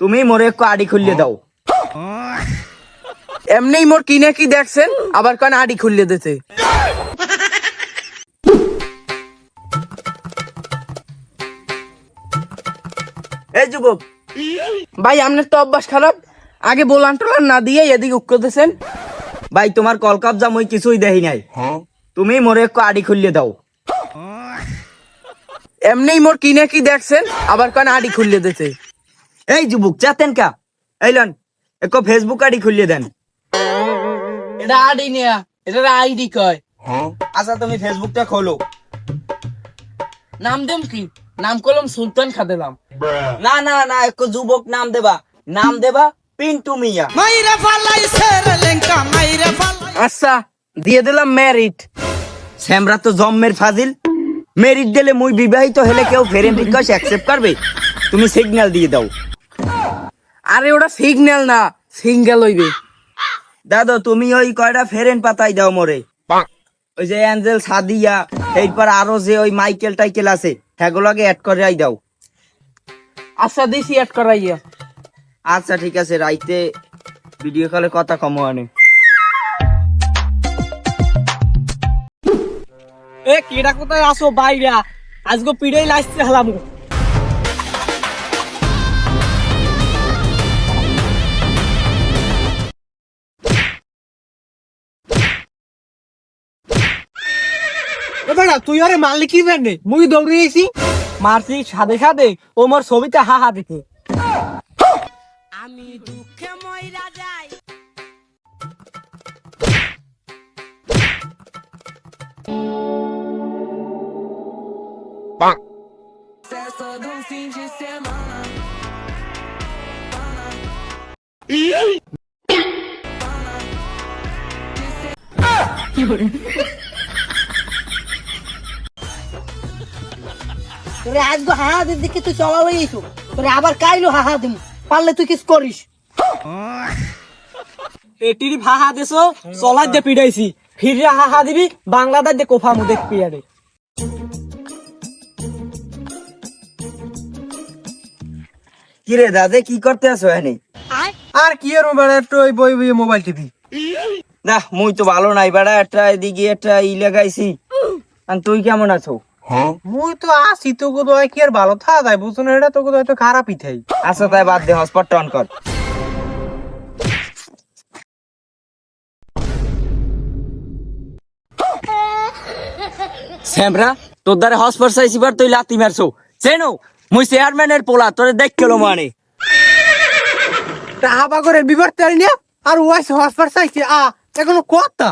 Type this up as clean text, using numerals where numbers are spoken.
তুমি মোরে একটু আড়ি খুললে দাও। এমনি মোর কি না কি দেখছেন, আবার কেন আড়ি খুললে দিতে? এই যুবক, ভাই আপনার তো অভ্যাস খারাপ, আগে বোলান টোলান না দিয়ে এদিকে উক্ক দিয়েছেন। ভাই তোমার কলকাপ জাম ওই কিছুই দেখি নাই, তুমি মোরে একটু আড়ি খুললে দাও। এমনি মোর কি না কি দেখছেন, আবার কেন আড়ি খুললে দিতে? এই যুবক চাতেন কা, এই লন একটু ফেসবুক আড়ি খুললে দেন। এটা আড়ি নেয়া, এটা আইডি কয়। আচ্ছা তুমি ফেসবুকটা খোলো। নাম দেম কি? নাম কলম সুলতান খাদেলাম। না না না, একটু যুবক নাম দেবা, নাম দেবা পিন্টু মিয়া। আচ্ছা দিয়ে দিলাম মেরিট। শ্যামরা তো জম্মের ফাজিল, মেরিট দিলে মুই বিবাহিত হলে কেউ ফ্রেন্ড রিকোয়েস্ট অ্যাকসেপ্ট করবে? তুমি সিগন্যাল দিয়ে দাও। আরে ওটা সিগন্যাল না, সিঙ্গেল হইবে। দাদা তুমি ওই কয়টা ফ্রেন্ড পাতাই দাও মোরে, ওই যে অ্যাঞ্জেল সাদিয়া, এরপর আরো যে ওই মাইকেল টাইকেল আছে সেগুলোকে অ্যাড করে দাও। আচ্ছা দিছি অ্যাড করাইয়া। আচ্ছা ঠিক আছে, রাইতে ভিডিও কলে কথা কম আনে। এ কেডা কোথায় আসো বাইরা, আজকে পিড়েই লাইছে হলাম। এবারে তুই আরে মারলি কি জানে? মুই দৌড়িয়েছি, মারছি সাদে সাদে, ও মোর ছবিতে হা হা দিতে। আমি দুঃখে মইরা যাই। তোরে আজকে হাহা দিকে তুই চলা লইছো, তোরে আবার কাইলো হাহা দিম, পারলে তুই কিছু করিস। এটির হাহা দেছো, চলাই দিয়ে পিড়াইছি, ফিরে হাহা দিবি, বাংলাদেশ দিয়ে কোফা মু দেখ পিয়ারে। কিরে দাদা কি করতে আছো এনে? আর কি আর মোবাইল একটু ওই বই বই মোবাইল টিভি। না মুই তো ভালো নাই বেড়া, একটা এদিকে একটা ই লাগাইছি। আর তুই কেমন আছো? মুই তো আসি, তো গো কি আর ভালো থাকা যায় বুঝছো না, এটা তো গো হয়তো খারাপই থাই। আচ্ছা তাই বাদ দে, হটস্পট অন কর। শ্যামরা তোর দ্বারা হসপিটাল চাইছিবার তুই লাতি মারছো, চেনো মুই চেয়ারম্যানের পোলা, তোরে দেখ কেলো মানে। তা হাবা করে বিবর্তে আনি না, আর ওয়াইস হসপার চাইছে, এখনো কথা